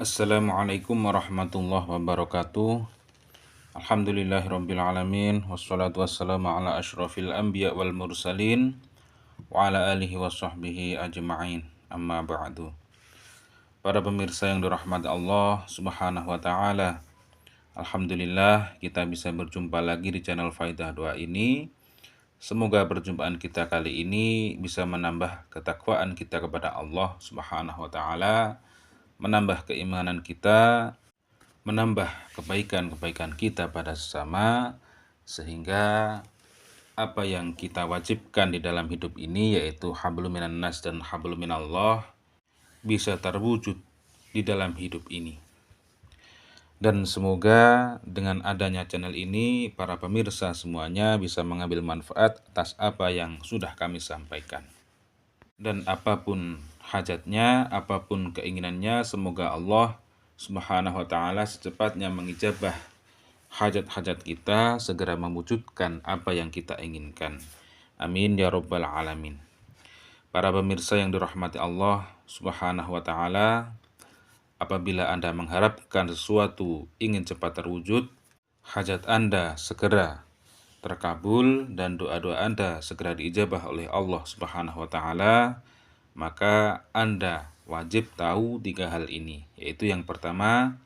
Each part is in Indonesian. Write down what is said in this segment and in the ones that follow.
Assalamualaikum warahmatullahi wabarakatuh. Alhamdulillahirrabbilalamin. Wassalatu wassalamu ala ashrafil anbiya wal mursalin wa ala alihi wa sahbihi ajma'in. Amma ba'du. Para pemirsa yang dirahmati Allah subhanahu wa ta'ala, Alhamdulillah kita bisa berjumpa lagi di channel Faidah Doa ini. Semoga perjumpaan kita kali ini bisa menambah ketakwaan kita kepada Allah subhanahu wa ta'ala, menambah keimanan kita, menambah kebaikan-kebaikan kita pada sesama, sehingga apa yang kita wajibkan di dalam hidup ini, yaitu hablum minan nas dan hablum minallah, bisa terwujud di dalam hidup ini. Dan semoga dengan adanya channel ini, para pemirsa semuanya bisa mengambil manfaat atas apa yang sudah kami sampaikan. Dan apapun hajatnya, apapun keinginannya, semoga Allah subhanahu wa ta'ala secepatnya mengijabah hajat-hajat kita, segera mewujudkan apa yang kita inginkan. Amin ya rabbal alamin. Para pemirsa yang dirahmati Allah subhanahu wa ta'ala, apabila Anda mengharapkan sesuatu ingin cepat terwujud, hajat Anda segera terkabul dan doa-doa Anda segera diijabah oleh Allah subhanahu wa ta'ala, maka Anda wajib tahu 3 hal ini, yaitu yang pertama,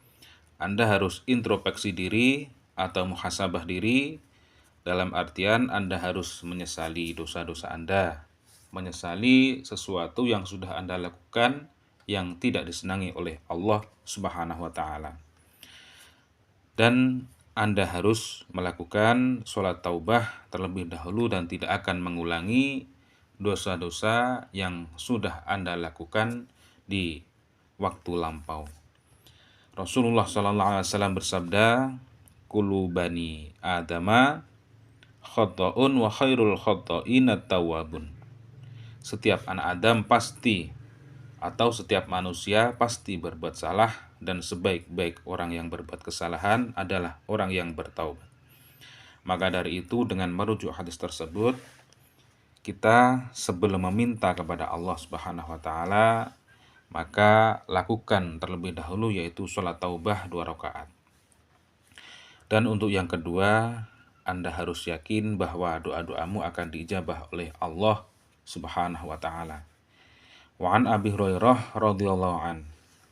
Anda harus introspeksi diri atau muhasabah diri, dalam artian Anda harus menyesali dosa-dosa Anda, menyesali sesuatu yang sudah Anda lakukan yang tidak disenangi oleh Allah subhanahu wa ta'ala. Dan Anda harus melakukan sholat taubah terlebih dahulu dan tidak akan mengulangi dosa-dosa yang sudah Anda lakukan di waktu lampau. Rasulullah SAW bersabda, "Kullu bani Adama khata'un wa khairul khata'ina tawwabun." Setiap anak Adam pasti, atau setiap manusia pasti berbuat salah, dan sebaik-baik orang yang berbuat kesalahan adalah orang yang bertaubat. Maka dari itu, dengan merujuk hadis tersebut, kita sebelum meminta kepada Allah subhanahu wa ta'ala, maka lakukan terlebih dahulu, yaitu sholat taubah 2 rakaat. Dan untuk yang kedua, Anda harus yakin bahwa doa-doamu akan diijabah oleh Allah subhanahu wa ta'ala. Wa an Abi Hurairah radhiyallahu an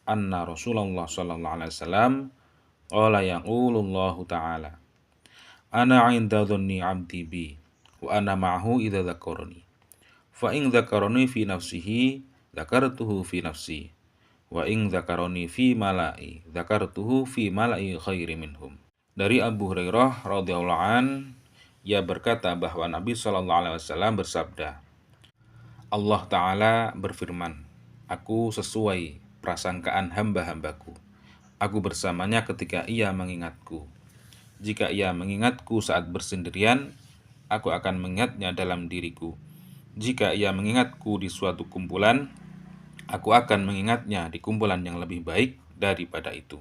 anna Rasulullah sallallahu alaihi wasallam qala yaqulullahu ta'ala, ana 'inda dhanni 'abdi bi wa ana ma'ahu idza dzakarani fa in dzakarani fi nafsihi dzakartuhu fi nafsi wa in dzakarani fi mala'i dzakartuhu fi mala'i khairi minhum. Dari Abu Hurairah radhiyallahu an, ia berkata bahwa Nabi sallallahu alaihi wasallam bersabda, Allah Ta'ala berfirman, "Aku sesuai prasangkaan hamba-hambaku. Aku bersamanya ketika ia mengingatku. Jika ia mengingatku saat bersendirian, aku akan mengingatnya dalam diriku. Jika ia mengingatku di suatu kumpulan, aku akan mengingatnya di kumpulan yang lebih baik daripada itu."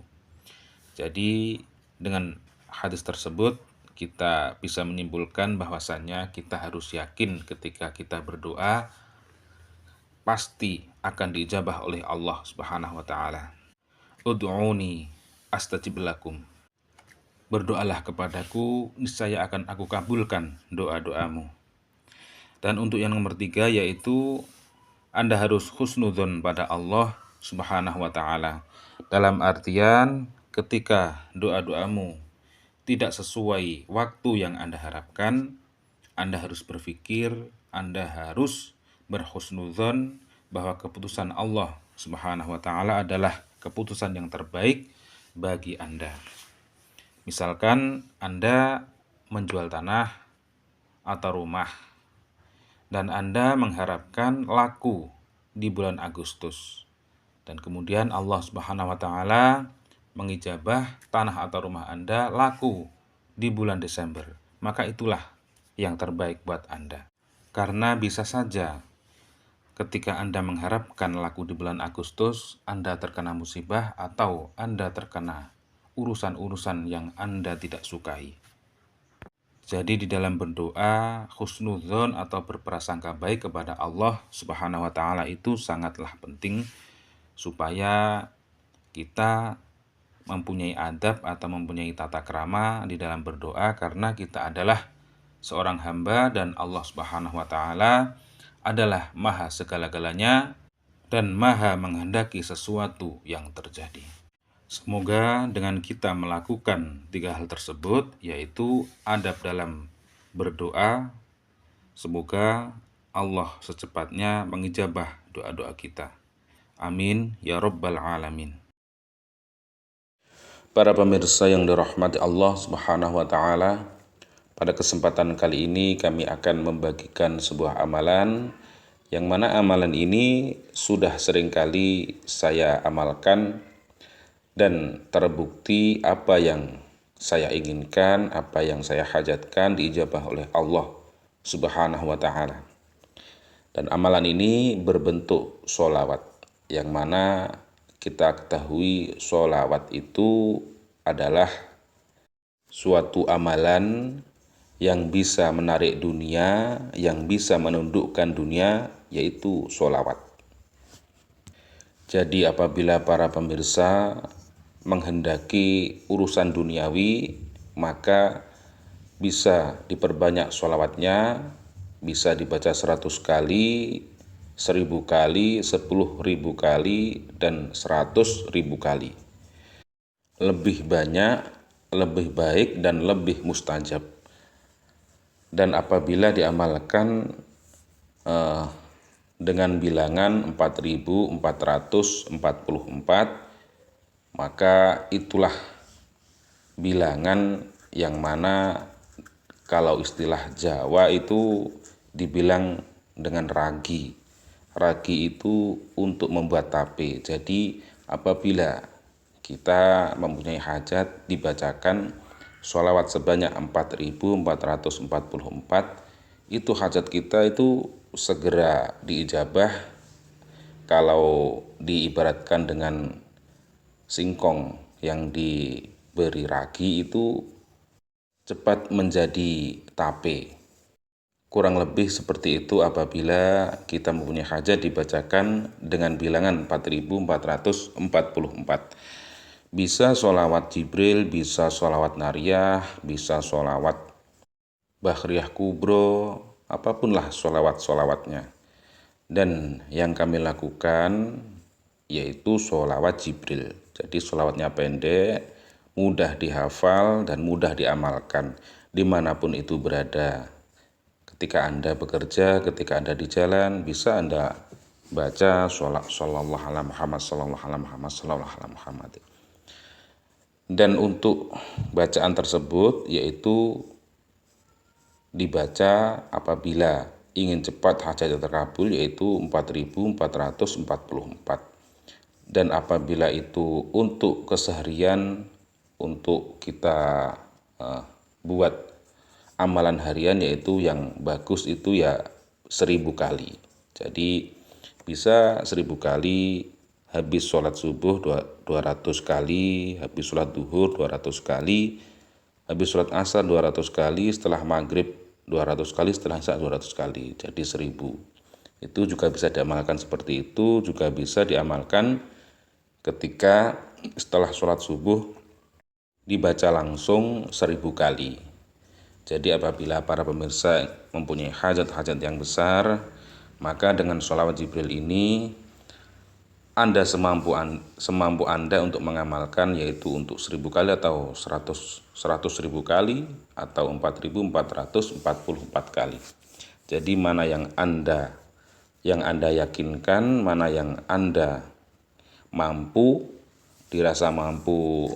Jadi dengan hadis tersebut kita bisa menyimpulkan bahwasannya kita harus yakin ketika kita berdoa pasti akan diijabah oleh Allah subhanahu wa ta'ala. Ud'uni astajib lakum. Berdoalah kepadaku, niscaya akan aku kabulkan doa-doamu. Dan untuk yang nomor 3, yaitu Anda harus husnudzon pada Allah subhanahu wa ta'ala. Dalam artian ketika doa-doamu tidak sesuai waktu yang Anda harapkan, Anda harus berpikir, Anda harus berhusnudzon bahwa keputusan Allah subhanahu wa ta'ala adalah keputusan yang terbaik bagi Anda. Misalkan Anda menjual tanah atau rumah, dan Anda mengharapkan laku di bulan Agustus, dan kemudian Allah subhanahu wa ta'ala mengijabah tanah atau rumah Anda laku di bulan Desember, maka itulah yang terbaik buat Anda. Karena bisa saja ketika Anda mengharapkan laku di bulan Agustus, Anda terkena musibah atau Anda terkena urusan-urusan yang Anda tidak sukai. Jadi di dalam berdoa, husnudzon atau berprasangka baik kepada Allah subhanahu wa ta'ala itu sangatlah penting, supaya kita mempunyai adab atau mempunyai tata krama di dalam berdoa, karena kita adalah seorang hamba dan Allah Subhanahu wa taala adalah maha segala-galanya dan maha menghendaki sesuatu yang terjadi. Semoga dengan kita melakukan 3 hal tersebut, yaitu adab dalam berdoa, semoga Allah secepatnya mengijabah doa-doa kita. Amin ya rabbal alamin. Para pemirsa yang dirahmati Allah Subhanahu wa taala, pada kesempatan kali ini kami akan membagikan sebuah amalan yang mana amalan ini sudah seringkali saya amalkan dan terbukti apa yang saya inginkan, apa yang saya hajatkan diijabah oleh Allah Subhanahu wa taala. Dan amalan ini berbentuk sholawat, yang mana kita ketahui sholawat itu adalah suatu amalan yang bisa menarik dunia, yang bisa menundukkan dunia, yaitu sholawat. Jadi apabila para pemirsa menghendaki urusan duniawi, maka bisa diperbanyak sholawatnya, bisa dibaca 100 kali, 1000 kali, 10.000 kali, dan 100.000 kali. Lebih banyak, lebih baik, dan lebih mustajab. Dan apabila diamalkan dengan bilangan 4444, maka itulah bilangan yang mana kalau istilah Jawa itu dibilang dengan ragi. Ragi itu untuk membuat tape. Jadi apabila kita mempunyai hajat, dibacakan sholawat sebanyak 4444, itu hajat kita itu segera diijabah. Kalau diibaratkan dengan singkong yang diberi ragi itu cepat menjadi tape. Kurang lebih seperti itu apabila kita mempunyai hajat dibacakan dengan bilangan 4444. Bisa sholawat Jibril, bisa sholawat Nariyah, bisa sholawat Bahriyah Kubro, apapunlah sholawat-sholawatnya. Dan yang kami lakukan yaitu sholawat Jibril. Jadi sholawatnya pendek, mudah dihafal, dan mudah diamalkan dimanapun itu berada. Ketika Anda bekerja, ketika Anda di jalan, bisa Anda baca sallallahu ala Muhammad, sallallahu ala Muhammad, sallallahu ala Muhammad. Dan untuk bacaan tersebut yaitu dibaca apabila ingin cepat hajat terkabul, yaitu 4444. Dan apabila itu untuk keseharian, untuk kita buat amalan harian, yaitu yang bagus itu ya 1000 kali. Jadi bisa 1000 kali, habis sholat subuh 200 kali, habis sholat duhur 200 kali, habis sholat asar 200 kali, setelah maghrib 200 kali, setelah isya 200 kali, jadi 1000. Itu juga bisa diamalkan seperti itu, juga bisa diamalkan ketika setelah sholat subuh dibaca langsung 1000 kali. Jadi apabila para pemirsa mempunyai hajat-hajat yang besar, maka dengan sholawat Jibril ini Anda semampu Anda untuk mengamalkan, yaitu untuk 1000 kali atau 100.000 kali atau 4444 kali. Jadi mana yang Anda yakinkan, mana yang Anda mampu, dirasa mampu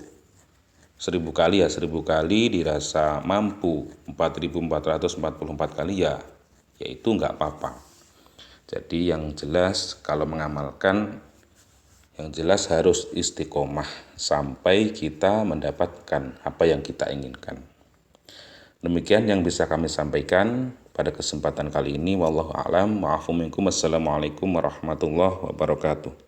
1000 kali ya 1000 kali, dirasa mampu 4444 kali ya itu enggak apa-apa. Jadi yang jelas kalau mengamalkan, yang jelas harus istiqomah sampai kita mendapatkan apa yang kita inginkan. Demikian yang bisa kami sampaikan pada kesempatan kali ini. Wallahu a'lam. Assalamualaikum warahmatullahi wabarakatuh.